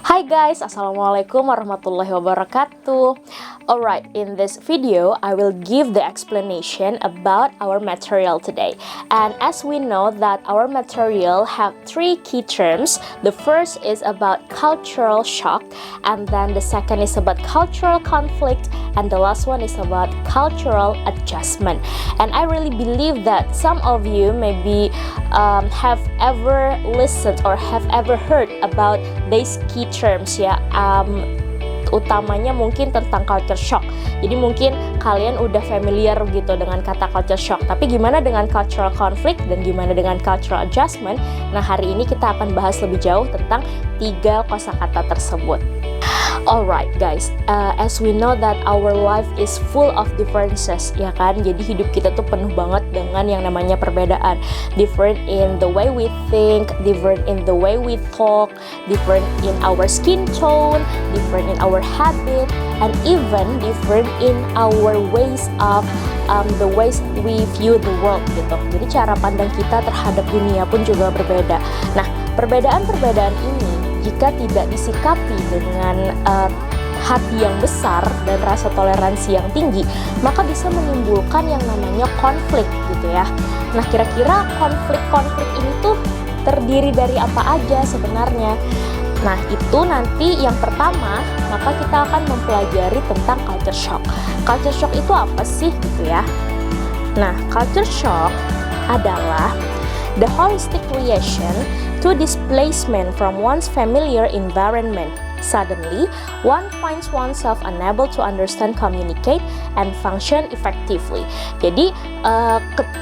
Hi guys, Assalamualaikum warahmatullahi wabarakatuh. Alright, in this video, I will give the explanation about our material today. And as we know that our material have three key terms. The first is about cultural shock, and then the second is about cultural conflict, and the last one is about cultural adjustment. And I really believe that some of you maybe have ever listened or have ever heard about these key terms ya, utamanya mungkin tentang culture shock. Jadi mungkin kalian udah familiar gitu dengan kata culture shock. Tapi gimana dengan cultural conflict dan gimana dengan cultural adjustment? Nah, hari ini kita akan bahas lebih jauh tentang tiga kosakata tersebut. Alright guys, as we know that our life is full of differences, ya kan? Jadi hidup kita tuh penuh banget dengan yang namanya perbedaan. Different in the way we think, different in the way we talk, different in our skin tone, different in our habit, and even different in our ways of the ways we view the world gitu. Jadi cara pandang kita terhadap dunia pun juga berbeda. Nah, perbedaan-perbedaan ini jika tidak disikapi dengan hati yang besar dan rasa toleransi yang tinggi, maka bisa menimbulkan yang namanya konflik gitu ya. Nah, kira-kira konflik-konflik ini tuh terdiri dari apa aja sebenarnya? Nah, itu nanti yang pertama, maka kita akan mempelajari tentang culture shock. Culture shock itu apa sih gitu ya? Nah, culture shock adalah the holistic reaction to displacement from one's familiar environment. Suddenly, one finds oneself unable to understand, communicate, and function effectively. Jadi,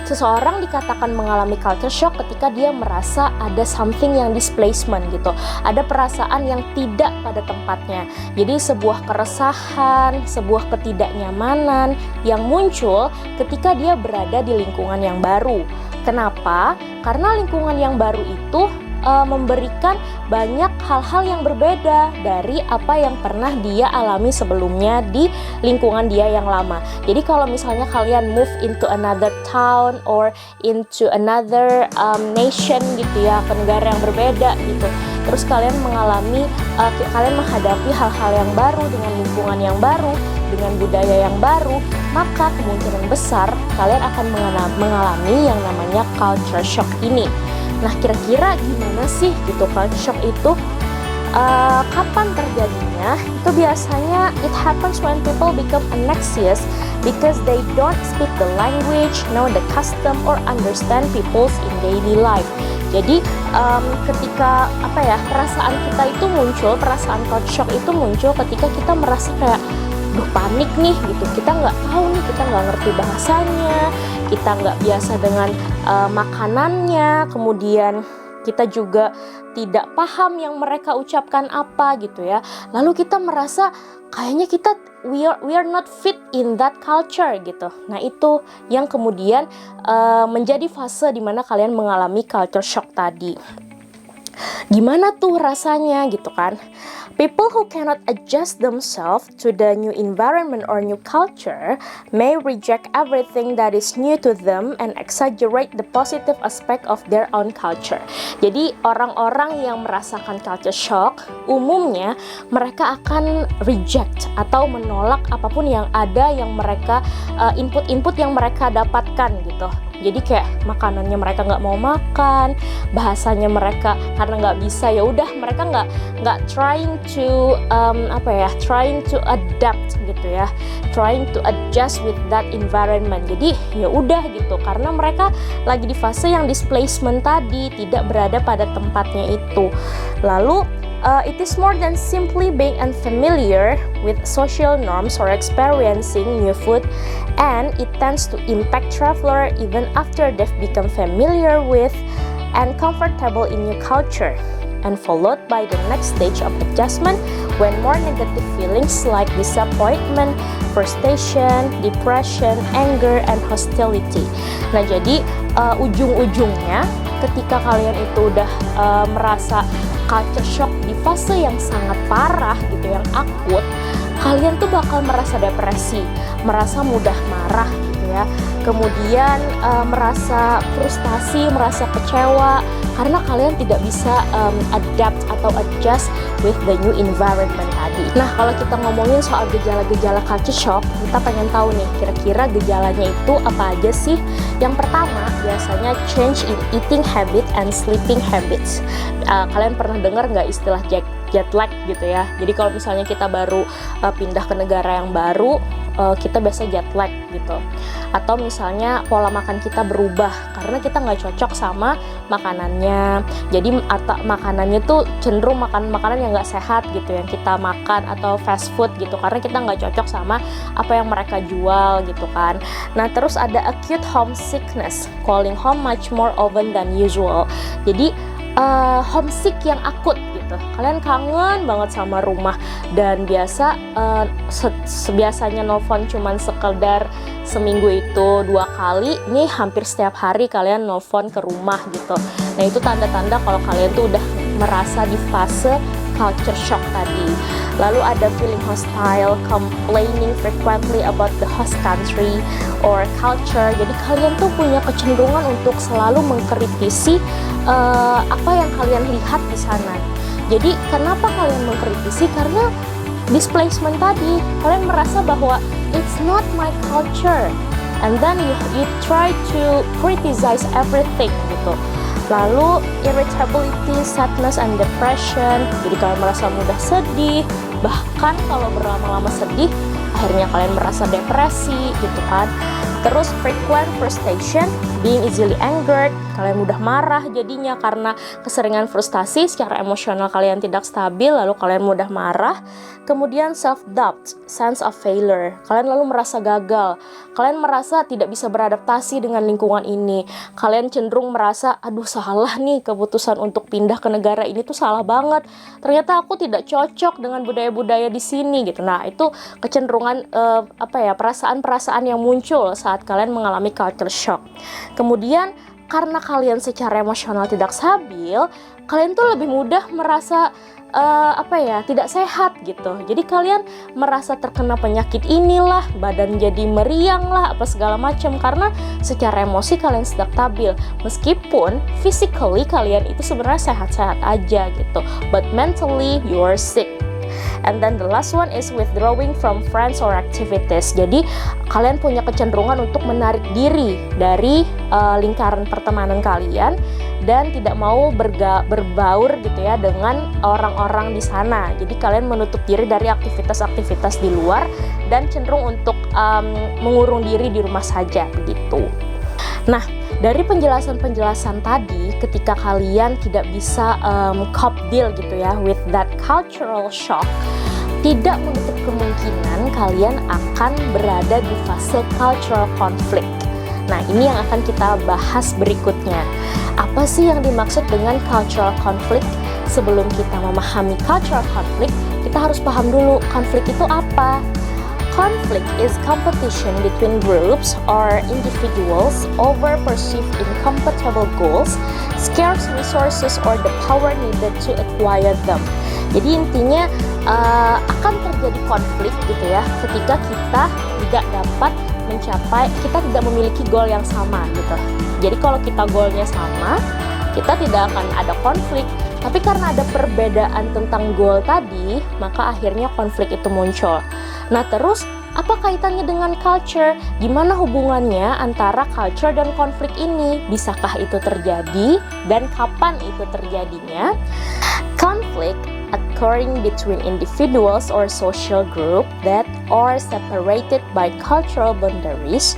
seseorang dikatakan mengalami culture shock ketika dia merasa ada something yang displacement gitu. Ada perasaan yang tidak pada tempatnya. Jadi, sebuah keresahan, sebuah ketidaknyamanan yang muncul ketika dia berada di lingkungan yang baru. Kenapa? Karena lingkungan yang baru itu memberikan banyak hal-hal yang berbeda dari apa yang pernah dia alami sebelumnya di lingkungan dia yang lama. Jadi kalau misalnya kalian move into another town or into another nation gitu ya, ke negara yang berbeda gitu, terus kalian menghadapi hal-hal yang baru dengan lingkungan yang baru, dengan budaya yang baru, maka kemungkinan besar kalian akan mengalami yang namanya culture shock ini. Nah, kira-kira gimana sih gitu culture shock itu? Kapan terjadinya? Itu biasanya it happens when people become anxious because they don't speak the language, know the custom, or understand people's in daily life. Jadi ketika perasaan kita itu muncul, perasaan culture shock itu muncul ketika kita merasa kayak panik nih gitu, kita nggak tahu nih, kita nggak ngerti bahasanya, kita nggak biasa dengan makanannya, kemudian kita juga tidak paham yang mereka ucapkan apa gitu ya. Lalu kita merasa kayaknya we are not fit in that culture gitu. Nah, itu yang kemudian menjadi fase di mana kalian mengalami culture shock tadi. Gimana tuh rasanya gitu kan? People who cannot adjust themselves to the new environment or new culture may reject everything that is new to them and exaggerate the positive aspect of their own culture. Jadi orang-orang yang merasakan culture shock, umumnya mereka akan reject atau menolak apapun yang ada yang mereka input-input yang mereka dapatkan gitu. Jadi kayak makanannya mereka nggak mau makan, bahasanya mereka karena nggak bisa, ya udah mereka nggak trying to adapt gitu ya, trying to adjust with that environment. Jadi ya udah gitu, karena mereka lagi di fase yang displacement tadi, tidak berada pada tempatnya itu. Lalu it is more than simply being unfamiliar with social norms or experiencing new food, and it tends to impact traveler even after they've become familiar with and comfortable in new culture, and followed by the next stage of adjustment when more negative feelings like disappointment, frustration, depression, anger, and hostility. Nah, jadi ujung-ujungnya ketika kalian itu udah merasa culture shock di fase yang sangat parah gitu, yang akut, kalian tuh bakal merasa depresi, merasa mudah marah gitu ya. kemudian merasa frustasi, merasa kecewa karena kalian tidak bisa adapt atau adjust with the new environment tadi. Nah, kalau kita ngomongin soal gejala-gejala culture shock, kita pengen tahu nih kira-kira gejalanya itu apa aja sih. Yang pertama biasanya change in eating habit and sleeping habits. Kalian pernah dengar nggak istilah jet lag gitu ya? Jadi kalau misalnya kita baru pindah ke negara yang baru, kita biasa jet lag gitu. Atau misalnya pola makan kita berubah karena kita nggak cocok sama makanannya. Jadi makanannya tuh cenderung makan makanan yang nggak sehat gitu yang kita makan, atau fast food gitu karena kita nggak cocok sama apa yang mereka jual gitu kan. Nah, terus ada acute homesickness, calling home much more often than usual. Jadi homesick yang akut gitu. Kalian kangen banget sama rumah dan biasanya nelfon cuman sekedar seminggu itu 2 kali, nih hampir setiap hari kalian nelfon ke rumah gitu. Nah, itu tanda-tanda kalau kalian tuh udah merasa di fase culture shock tadi. Lalu ada feeling hostile, complaining frequently about the host country or culture. Jadi kalian tuh punya kecenderungan untuk selalu mengkritisi apa yang kalian lihat di sana. Jadi kenapa kalian mengkritisi? Karena displacement tadi, kalian merasa bahwa it's not my culture, and then you try to criticize everything gitu. Lalu irritability, sadness, and depression. Jadi kalian merasa mudah sedih, bahkan kalau berlama-lama sedih, akhirnya kalian merasa depresi gitu kan. Terus frequent frustration, being easily angered, kalian mudah marah jadinya karena keseringan frustasi, secara emosional kalian tidak stabil, lalu kalian mudah marah. Kemudian self-doubt, sense of failure, kalian lalu merasa gagal, kalian merasa tidak bisa beradaptasi dengan lingkungan ini, kalian cenderung merasa, aduh salah nih keputusan untuk pindah ke negara ini tuh salah banget, ternyata aku tidak cocok dengan budaya-budaya di sini gitu. Nah, itu kecenderungan perasaan-perasaan yang muncul saat kalian mengalami culture shock. Kemudian karena kalian secara emosional tidak stabil, kalian tuh lebih mudah merasa tidak sehat gitu. Jadi kalian merasa terkena penyakit inilah, badan jadi meriang lah, apa segala macam karena secara emosi kalian tidak stabil. Meskipun physically kalian itu sebenarnya sehat-sehat aja gitu, but mentally you are sick. And then the last one is withdrawing from friends or activities. Jadi kalian punya kecenderungan untuk menarik diri dari lingkaran pertemanan kalian dan tidak mau berbaur gitu ya dengan orang-orang di sana. Jadi kalian menutup diri dari aktivitas-aktivitas di luar dan cenderung untuk mengurung diri di rumah saja begitu. Nah, dari penjelasan-penjelasan tadi, ketika kalian tidak bisa cope deal gitu ya with that cultural shock, tidak menutup kemungkinan kalian akan berada di fase cultural conflict. Nah, ini yang akan kita bahas berikutnya. Apa sih yang dimaksud dengan cultural conflict? Sebelum kita memahami cultural conflict, kita harus paham dulu konflik itu apa. Conflict is competition between groups or individuals over perceived incompatible goals, scarce resources, or the power needed to acquire them. Jadi intinya akan terjadi konflik gitu ya ketika kita tidak dapat kita tidak memiliki goal yang sama gitu. Jadi kalau kita goalnya sama, kita tidak akan ada konflik. Tapi karena ada perbedaan tentang goal tadi, maka akhirnya konflik itu muncul. Nah, terus apa kaitannya dengan culture? Gimana hubungannya antara culture dan konflik ini? Bisakah itu terjadi? Dan kapan itu terjadinya? Conflict occurring between individuals or social group that are separated by cultural boundaries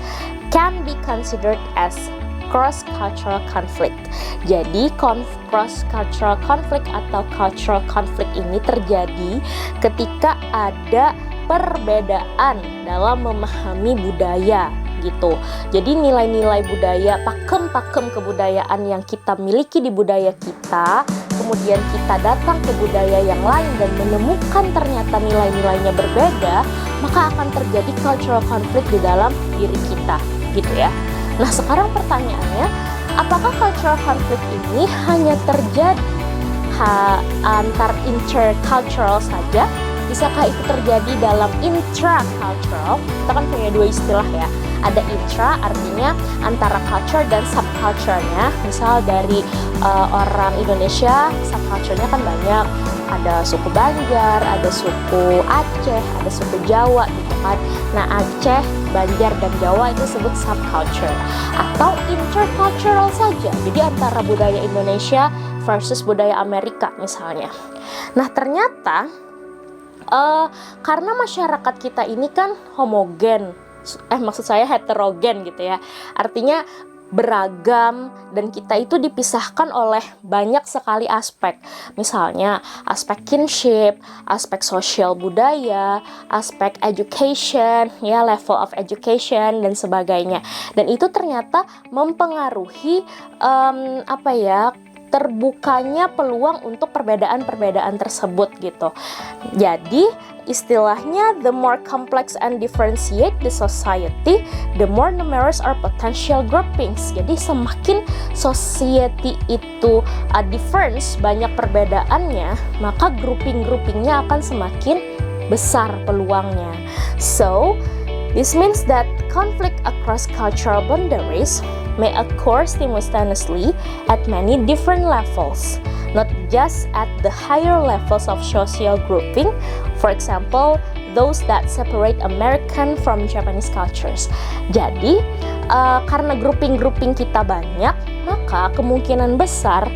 can be considered as cross-cultural conflict. Jadi cross-cultural conflict atau cultural conflict ini terjadi ketika ada perbedaan dalam memahami budaya gitu. Jadi nilai-nilai budaya, pakem-pakem kebudayaan yang kita miliki di budaya kita, kemudian kita datang ke budaya yang lain dan menemukan ternyata nilai-nilainya berbeda, maka akan terjadi cultural conflict di dalam diri kita gitu ya. Nah, sekarang pertanyaannya, apakah cultural conflict ini hanya terjadi antar intercultural saja bisakah itu terjadi dalam intracultural? Kita kan punya dua istilah ya. Ada intra, artinya antara culture dan subculture-nya. Misal dari orang Indonesia, subculture-nya kan banyak. Ada suku Banjar, ada suku Aceh, ada suku Jawa gitu kan. Nah, Aceh, Banjar, dan Jawa itu disebut subculture. Atau intercultural saja, jadi antara budaya Indonesia versus budaya Amerika misalnya. Nah, ternyata karena masyarakat kita ini kan homogen, maksud saya heterogen gitu ya, artinya beragam, dan kita itu dipisahkan oleh banyak sekali aspek. Misalnya aspek kinship, aspek sosial budaya, aspek education, ya level of education dan sebagainya. Dan itu ternyata mempengaruhi terbukanya peluang untuk perbedaan-perbedaan tersebut gitu. Jadi istilahnya, the more complex and differentiate the society, the more numerous are potential groupings. Jadi semakin society itu difference, banyak perbedaannya, maka grouping-groupingnya akan semakin besar peluangnya. So this means that conflict across cultural boundaries may occur simultaneously at many different levels, not just at the higher levels of social grouping, for example, those that separate American from Japanese cultures. Jadi, karena grouping-grouping kita banyak, maka kemungkinan besar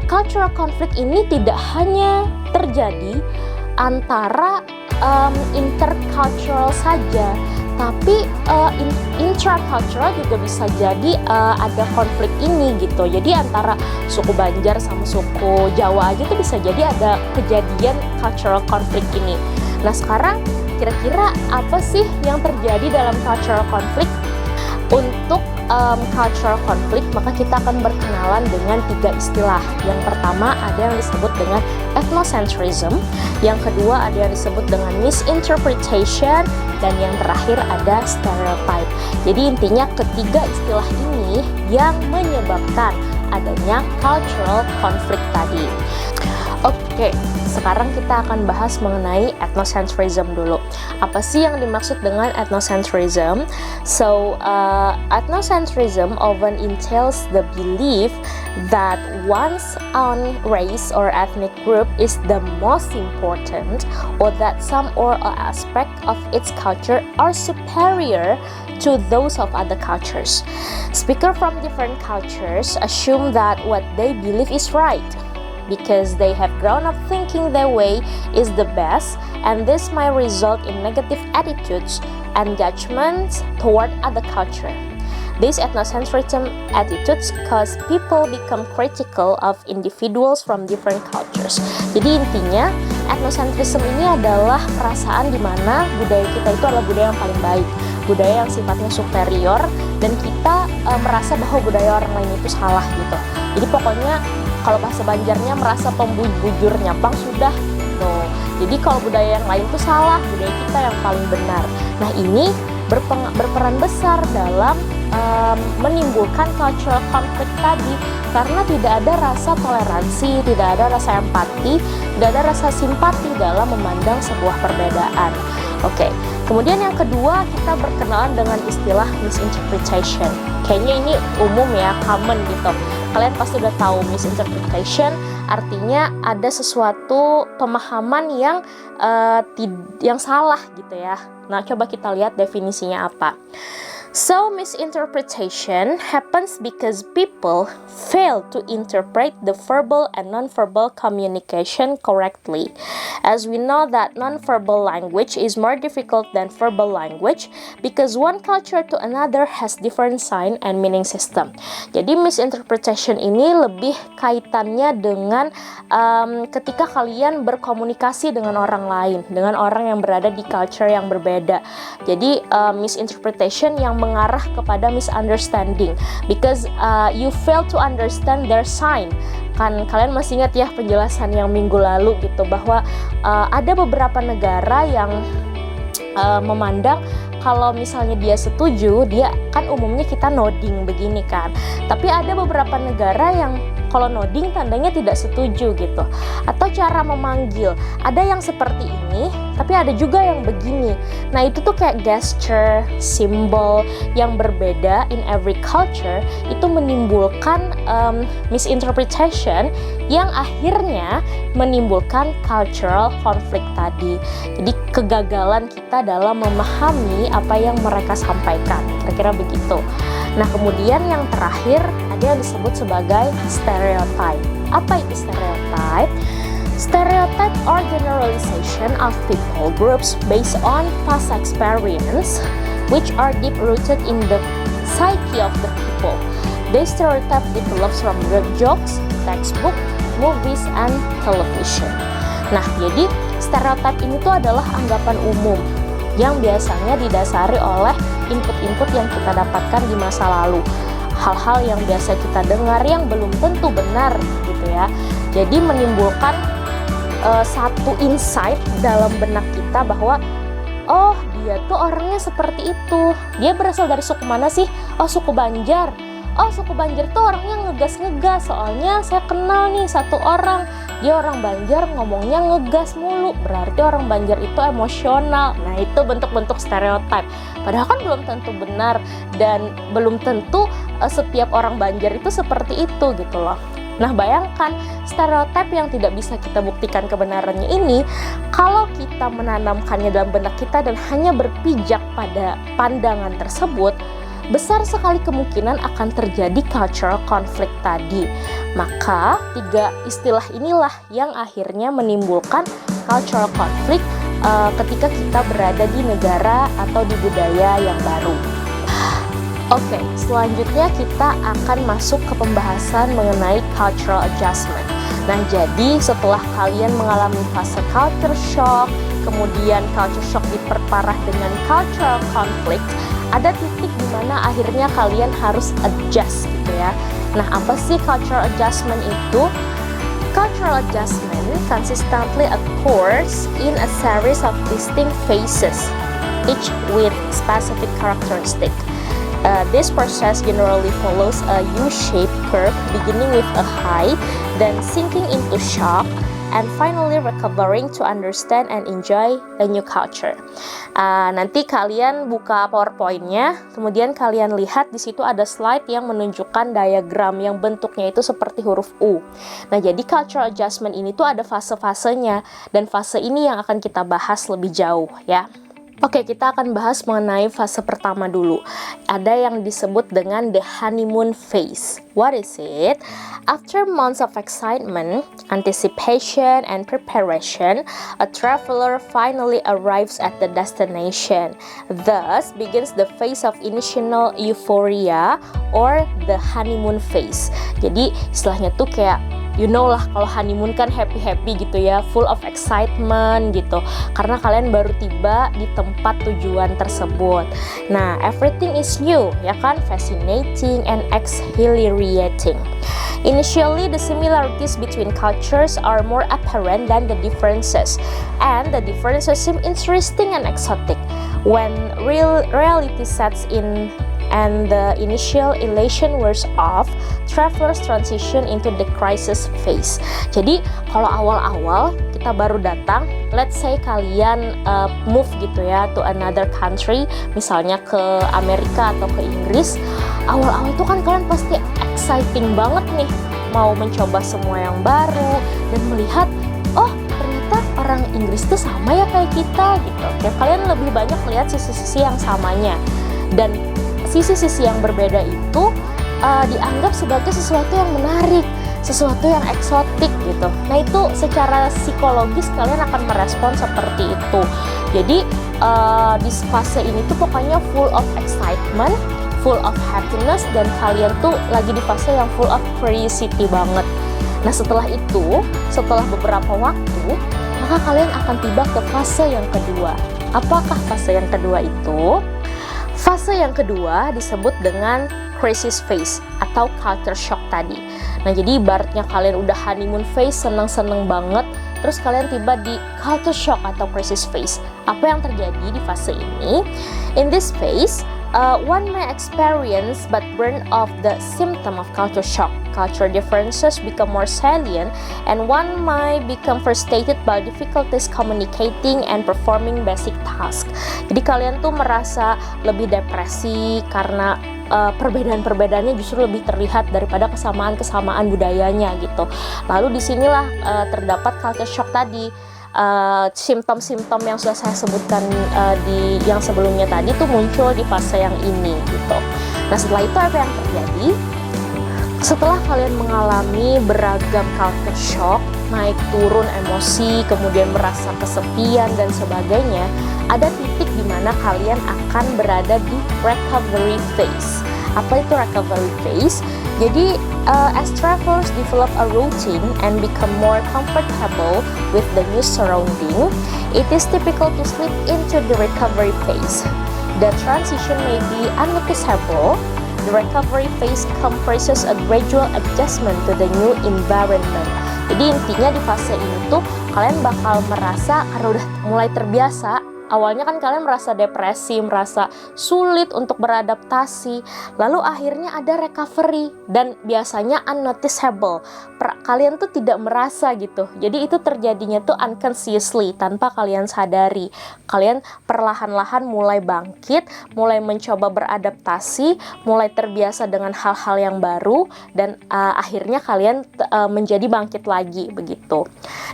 cultural conflict ini tidak hanya terjadi antara intercultural saja, tapi intracultural juga bisa jadi ada konflik ini gitu. Jadi antara suku Banjar sama suku Jawa aja tuh bisa jadi ada kejadian cultural conflict ini. Nah, sekarang kira-kira apa sih yang terjadi dalam cultural conflict? Untuk cultural conflict, maka kita akan berkenalan dengan 3 istilah. Yang pertama ada yang disebut dengan ethnocentrism, yang kedua ada yang disebut dengan misinterpretation, dan yang terakhir ada stereotype. Jadi intinya ketiga istilah ini yang menyebabkan adanya cultural conflict tadi. Oke, sekarang kita akan bahas mengenai ethnocentrism dulu. Apa sih yang dimaksud dengan ethnocentrism? So, ethnocentrism often entails the belief that one's own race or ethnic group is the most important, or that some or all aspect of its culture are superior to those of other cultures. Speakers from different cultures assume that what they believe is right, because they have grown up thinking their way is the best, and this might result in negative attitudes and judgments toward other culture. These ethnocentrism attitudes cause people become critical of individuals from different cultures. Jadi intinya, ethnocentrism ini adalah perasaan di mana budaya kita itu adalah budaya yang paling baik, budaya yang sifatnya superior, dan kita merasa bahwa budaya orang lain itu salah gitu. Jadi pokoknya kalau bahasa Banjarnya merasa pembujur nyampang sudah. No. Jadi kalau budaya yang lain itu salah, budaya kita yang paling benar. Nah, ini berperan besar dalam menimbulkan cultural conflict tadi, karena tidak ada rasa toleransi, tidak ada rasa empati, tidak ada rasa simpati dalam memandang sebuah perbedaan. Oke, kemudian yang kedua kita berkenalan dengan istilah misinterpretation. Kayaknya ini umum ya, common gitu. Kalian pasti udah tahu misinterpretation artinya ada sesuatu pemahaman yang salah gitu ya. Nah, coba kita lihat definisinya apa. So, misinterpretation happens because people fail to interpret the verbal and nonverbal communication correctly. As we know that nonverbal language is more difficult than verbal language because one culture to another has different sign and meaning system. Jadi misinterpretation ini lebih kaitannya dengan ketika kalian berkomunikasi dengan orang lain, dengan orang yang berada di culture yang berbeda. Jadi misinterpretation yang mengarah kepada misunderstanding because you fail to understand their sign. Kan kalian masih ingat ya penjelasan yang minggu lalu gitu, bahwa ada beberapa negara yang memandang kalau misalnya dia setuju, dia kan umumnya kita nodding begini kan, tapi ada beberapa negara yang Kalau nodding tandanya tidak setuju gitu. Atau cara memanggil, ada yang seperti ini, tapi ada juga yang begini. Nah itu tuh kayak gesture, simbol yang berbeda in every culture, itu menimbulkan misinterpretation yang akhirnya menimbulkan cultural conflict tadi. Jadi kegagalan kita dalam memahami apa yang mereka sampaikan, kira-kira begitu. Nah kemudian yang terakhir ada yang disebut sebagai stereotype. Apa itu stereotype? Stereotype or generalization of people groups based on past experience which are deep-rooted in the psyche of the people. This stereotype develops from the jokes, textbook, movies, and television. Nah, jadi stereotip ini tuh adalah anggapan umum yang biasanya didasari oleh input-input yang kita dapatkan di masa lalu. Hal-hal yang biasa kita dengar yang belum tentu benar gitu ya. Jadi menimbulkan satu insight dalam benak kita bahwa oh, dia tuh orangnya seperti itu. Dia berasal dari suku mana sih? Oh, suku Banjar. Oh, suku Banjar tuh orangnya ngegas-ngegas. Soalnya saya kenal nih satu orang. Dia orang Banjar ngomongnya ngegas mulu. Berarti orang Banjar itu emosional. Nah, itu bentuk-bentuk stereotip. Padahal kan belum tentu benar. Dan belum tentu setiap orang Banjar itu seperti itu gitu loh. Nah, bayangkan stereotip yang tidak bisa kita buktikan kebenarannya ini, kalau kita menanamkannya dalam benak kita dan hanya berpijak pada pandangan tersebut, besar sekali kemungkinan akan terjadi cultural conflict tadi. Maka, tiga istilah inilah yang akhirnya menimbulkan cultural conflict ketika kita berada di negara atau di budaya yang baru. Oke, selanjutnya kita akan masuk ke pembahasan mengenai cultural adjustment. Nah, jadi setelah kalian mengalami fase culture shock, kemudian culture shock diperparah dengan cultural conflict, ada titik di mana akhirnya kalian harus adjust gitu ya. Nah, apa sih cultural adjustment itu? Cultural adjustment consistently occurs in a series of distinct phases, each with specific characteristic. This process generally follows a U-shaped curve beginning with a high, then sinking into shock, and finally recovering to understand and enjoy a new culture. Nanti kalian buka PowerPoint-nya, kemudian kalian lihat di situ ada slide yang menunjukkan diagram yang bentuknya itu seperti huruf U. Nah, jadi cultural adjustment ini tuh ada fase-fasenya, dan fase ini yang akan kita bahas lebih jauh ya. Oke, kita akan bahas mengenai fase pertama dulu. Ada yang disebut dengan the honeymoon phase. What is it? After months of excitement, anticipation, and preparation, a traveler finally arrives at the destination. Thus begins the phase of initial euphoria or the honeymoon phase. Jadi istilahnya tuh kayak you know lah, kalau honeymoon kan happy-happy gitu ya, full of excitement gitu, karena kalian baru tiba di tempat tujuan tersebut. Nah, everything is new, ya kan, fascinating and exhilarating. Initially, the similarities between cultures are more apparent than the differences, and the differences seem interesting and exotic. When reality sets in and the initial elation wears off, travelers transition into the crisis phase. Jadi kalau awal-awal kita baru datang, let's say kalian move gitu ya to another country, misalnya ke Amerika atau ke Inggris, awal-awal tuh kan kalian pasti exciting banget nih, mau mencoba semua yang baru dan melihat, oh ternyata orang Inggris tuh sama ya kayak kita gitu. Kayak kalian lebih banyak melihat sisi-sisi yang samanya, dan sisi-sisi yang berbeda itu dianggap sebagai sesuatu yang menarik, sesuatu yang eksotik gitu. Nah, itu secara psikologis kalian akan merespon seperti itu. Jadi di fase ini tuh pokoknya full of excitement, full of happiness, dan kalian tuh lagi di fase yang full of curiosity banget. Nah, setelah itu, setelah beberapa waktu, maka kalian akan tiba ke fase yang kedua. Apakah fase yang kedua itu? Fase yang kedua disebut dengan crisis phase atau culture shock tadi. Nah, jadi ibaratnya kalian udah honeymoon phase, seneng-seneng banget, terus kalian tiba di culture shock atau crisis phase. Apa yang terjadi di fase ini? In this phase, one may experience but burn off the symptom of culture shock. culture differences become more salient, and one might become frustrated by difficulties communicating and performing basic tasks. Jadi kalian tuh merasa lebih depresi karena perbedaan-perbedaannya justru lebih terlihat daripada kesamaan-kesamaan budayanya gitu. Lalu disinilah terdapat culture shock tadi. Simptom-simptom yang sudah saya sebutkan di yang sebelumnya tadi tuh muncul di fase yang ini gitu. Nah, setelah itu apa yang terjadi? Setelah kalian mengalami beragam culture shock, naik turun emosi, kemudian merasa kesepian dan sebagainya, ada titik di mana kalian akan berada di recovery phase. Apa itu recovery phase? Jadi, as travelers develop a routine and become more comfortable with the new surrounding, it is typical to slip into the recovery phase. The transition may be unnoticeable. The recovery phase comprises a gradual adjustment to the new environment. Jadi intinya di fase ini tuh kalian bakal merasa karena udah mulai terbiasa. Awalnya kan kalian merasa depresi, merasa sulit untuk beradaptasi. Lalu akhirnya ada recovery dan biasanya unnoticeable. Kalian tuh tidak merasa gitu. Jadi itu terjadinya tuh unconsciously, tanpa kalian sadari. Kalian perlahan-lahan mulai bangkit, mulai mencoba beradaptasi, mulai terbiasa dengan hal-hal yang baru, dan akhirnya kalian menjadi bangkit lagi begitu.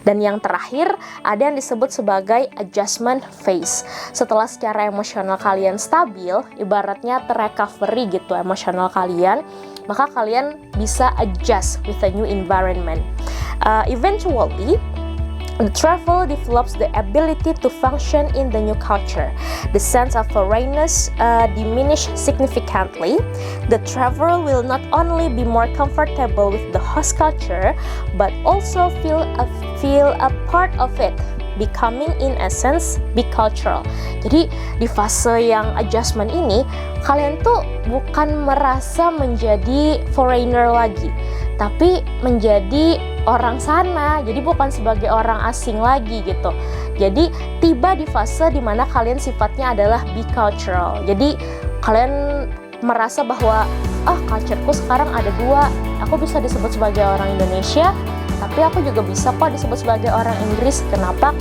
Dan yang terakhir ada yang disebut sebagai adjustment phase. Setelah secara emosional kalian stabil, ibaratnya terrecovery gitu emosional kalian, maka kalian bisa adjust with a new environment. Eventually, the travel develops the ability to function in the new culture. The sense of foreignness diminish significantly. The traveler will not only be more comfortable with the host culture, but also feel a part of it, becoming in essence bicultural. Jadi di fase yang adjustment ini, kalian tuh bukan merasa menjadi foreigner lagi, tapi menjadi orang sana. Jadi bukan sebagai orang asing lagi gitu. Jadi tiba di fase dimana kalian sifatnya adalah bicultural. Jadi kalian merasa bahwa cultureku sekarang ada dua. Aku bisa disebut sebagai orang Indonesia, tapi aku juga bisa kok disebut sebagai orang Inggris. Kenapa?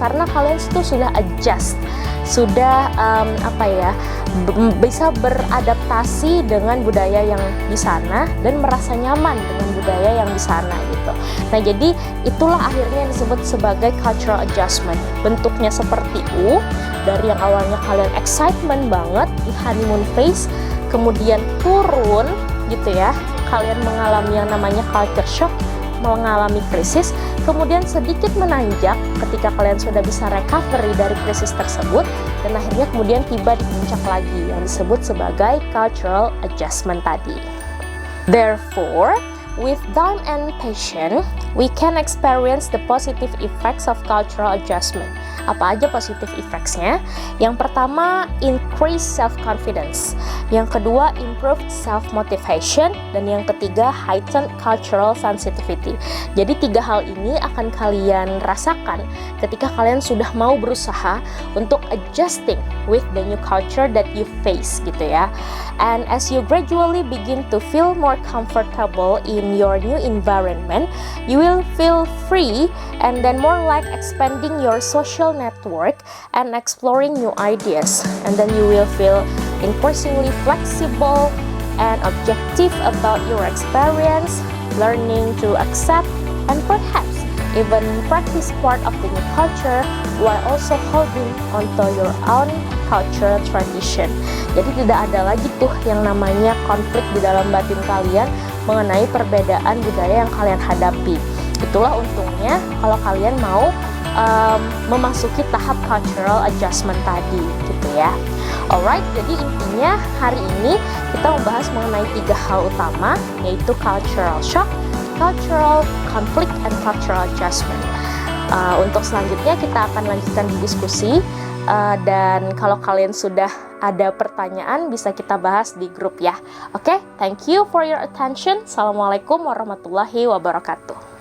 Karena kalian itu sudah adjust, sudah bisa beradaptasi dengan budaya yang di sana dan merasa nyaman dengan budaya yang di sana gitu. Nah, jadi itulah akhirnya yang disebut sebagai cultural adjustment. Bentuknya seperti U, dari yang awalnya kalian excitement banget di honeymoon phase, kemudian turun gitu ya, kalian mengalami yang namanya culture shock, mengalami krisis, kemudian sedikit menanjak ketika kalian sudah bisa recovery dari krisis tersebut, dan akhirnya kemudian tiba di puncak lagi yang disebut sebagai cultural adjustment tadi. Therefore, with time and patience, we can experience the positive effects of cultural adjustment. Apa aja positive effects-nya? Yang pertama, increase self-confidence. Yang kedua, improved self-motivation. Dan yang ketiga, heightened cultural sensitivity. Jadi 3 hal ini akan kalian rasakan ketika kalian sudah mau berusaha untuk adjusting with the new culture that you face gitu ya. And as you gradually begin to feel more comfortable in your new environment, you will feel free and then more like expanding your social network and exploring new ideas. And then you will feel increasingly flexible and objective about your experience, learning to accept and perhaps even practice part of the new culture while also holding onto your own cultural tradition. Jadi tidak ada lagi tuh yang namanya konflik di dalam batin kalian mengenai perbedaan budaya yang kalian hadapi. Itulah untungnya kalau kalian mau memasuki tahap cultural adjustment tadi gitu ya. Alright, jadi intinya hari ini kita membahas mengenai 3 hal utama, yaitu cultural shock, cultural conflict, and cultural adjustment. Untuk selanjutnya kita akan lanjutkan di diskusi, dan kalau kalian sudah ada pertanyaan bisa kita bahas di grup ya. Oke, thank you for your attention. Assalamualaikum warahmatullahi wabarakatuh.